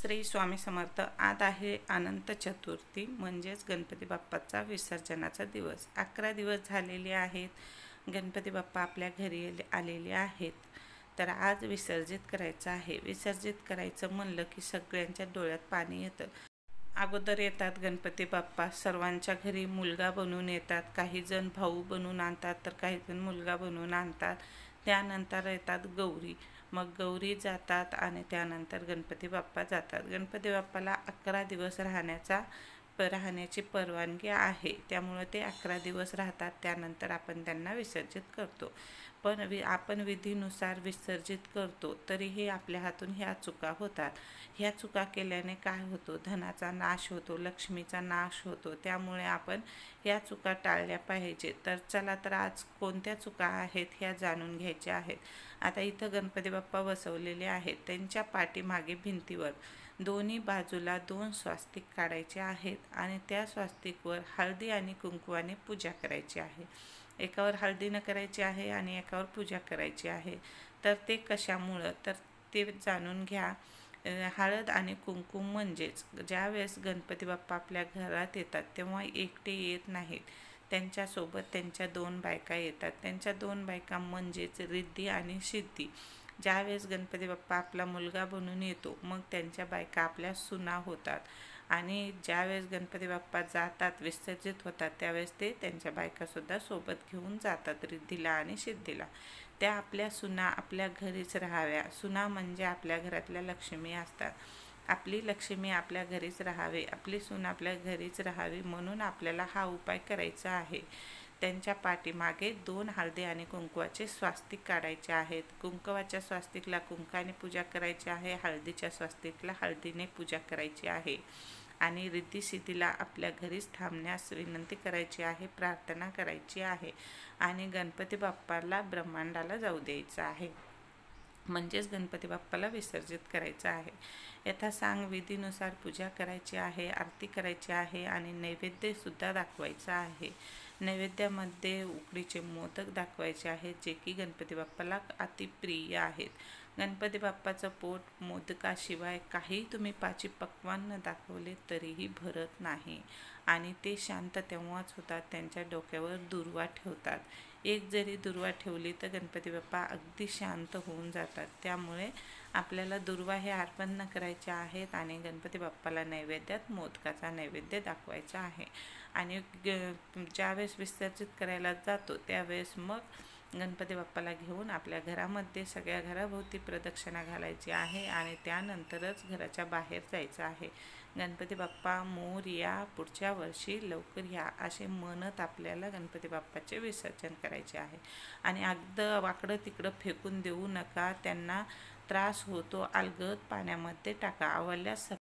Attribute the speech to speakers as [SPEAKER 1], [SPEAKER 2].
[SPEAKER 1] श्री स्वामी समर्थ। आज आहे अनंत चतुर्थी म्हणजेच गणपती बाप्पाचा विसर्जनाचा दिवस। 11 दिवस झालेले आहेत। गणपती बाप्पा आपल्या घरी आलेले आहेत, तर आज विसर्जित करायचं आहे। विसर्जित करायचं म्हणलं की सगळ्यांच्या डोळ्यात पाणी येतं। अगोदर येतात गणपती बाप्पा, सर्वांच्या घरी मुलगा बनवून येतात। काही जण भाऊ बनवून आणतात, तर काही जण मुलगा बनवून आणतात। त्यानंतर येतात गौरी, मग गौरी जातात आणि त्यानंतर गणपती बाप्पा जातात। गणपती बाप्पाला 11 दिवस राहण्याची परवानगी आहे, त्यामुळे ते 11 दिवस राहतात। त्यानंतर आपण त्यांना विसर्जित करतो। पण आपण विधीनुसार विसर्जित करतो, तरीही आपल्या हातून ह्या चुका होतात। ह्या चुका केल्याने काय होतो? धनाचा नाश होतो, लक्ष्मीचा नाश होतो। त्यामुळे आपण ह्या चुका टाळल्या पाहिजेत। तर चला, तर आज कोणत्या चुका आहेत ह्या जाणून घ्यायच्या आहेत। आता इथं गणपती बाप्पा बसवलेले आहेत, त्यांच्या पाठीमागे भिंतीवर दोन्ही बाजूला 2 स्वास्तिक काढायचे आहेत आणि त्या स्वास्तिकवर हळदी आणि कुंकवाने पूजा करायची आहे। एकावर हळदीनं करायची आहे आणि एकावर पूजा करायची आहे। तर ते कशामुळं, तर ते जाणून घ्या। हळद आणि कुंकू म्हणजेच ज्यावेळेस गणपती बाप्पा आपल्या घरात येतात तेव्हा एकटे येत नाहीत, त्यांच्यासोबत त्यांच्या 2 बायका येतात। त्यांच्या 2 बायका म्हणजेच रिद्धी आणि सिद्धी। ज्यावेळेस गणपती बाप्पा आपला मुलगा बनून येतो, मग त्यांच्या बायका आपल्या सुना होतात। आणि ज्यावेळेस गणपती बाप्पा जातात, विसर्जित होतात, त्यावेळेस ते त्यांच्या बायकासुद्धा सोबत घेऊन जातात, रिद्धीला आणि सिद्धीला। त्या आपल्या सुना आपल्या घरीच राहाव्या। सुना म्हणजे आपल्या घरातल्या लक्ष्मी असतात। आपली लक्ष्मी आपल्या घरीच राहावी, आपली सून आपल्या घरीच राहावी, म्हणून आपल्याला हा उपाय करायचा आहे। त्यांच्या पाठीमागे 2 हळदी आणि कुंकवाचे स्वास्तिक काढायचे आहेत। कुंकवाच्या स्वास्तिकला कुंकाने पूजा करायची आहे, हळदीच्या स्वास्तिकला हळदीने पूजा करायची आहे। आणि रिद्धी सिद्धीला आपल्या घरीच थांबण्यास विनंती करायची आहे, प्रार्थना करायची आहे आणि गणपती बाप्पाला ब्रह्मांडाला जाऊ द्यायचं आहे, म्हणजेच गणपती बाप्पाला विसर्जित करायचं आहे। यथासांग विधीनुसार पूजा करायची आहे, आरती करायची आहे आणि नैवेद्यसुद्धा दाखवायचा आहे। नैवेद्यामध्ये उकडीचे मोदक दाखवायचे आहेत, जे की गणपती बाप्पाला अतिप्रिय आहेत। गणपती बाप्पाचं पोट मोदकाशिवाय काही तुम्ही 5 पक्वान्न दाखवले तरीही भरत नाही आणि ते शांत तेव्हाच होतात, त्यांच्या डोक्यावर दुर्वा ठेवतात। एक जरी दुर्वा ठेवली तर गणपती बाप्पा अगदी शांत होऊन जातात। त्यामुळे आपल्याला दुर्वा हे अर्पण न करायचे आहेत आणि गणपती बाप्पाला नैवेद्यात मोदकाचा नैवेद्य दाखवायचा आहे। आणि ज्यावेळेस विसर्जित करायला जातो त्यावेळेस मग गणपती बाप्पाला घेऊन आपल्या घरामध्ये सगळ्या घराभोवती प्रदक्षिणा घालायची आहे आणि त्यानंतरच घराच्या बाहेर जायचं आहे। गणपती बाप्पा मोरया, पुढच्या वर्षी लवकर या, असे म्हणत आपल्याला गणपती बाप्पाचे विसर्जन करायचे आहे। आणि अगदी वाकडं तिकडं फेकून देऊ नका, त्यांना त्रास होतो। अलगद पाण्यामध्ये टाका, आवडल्यास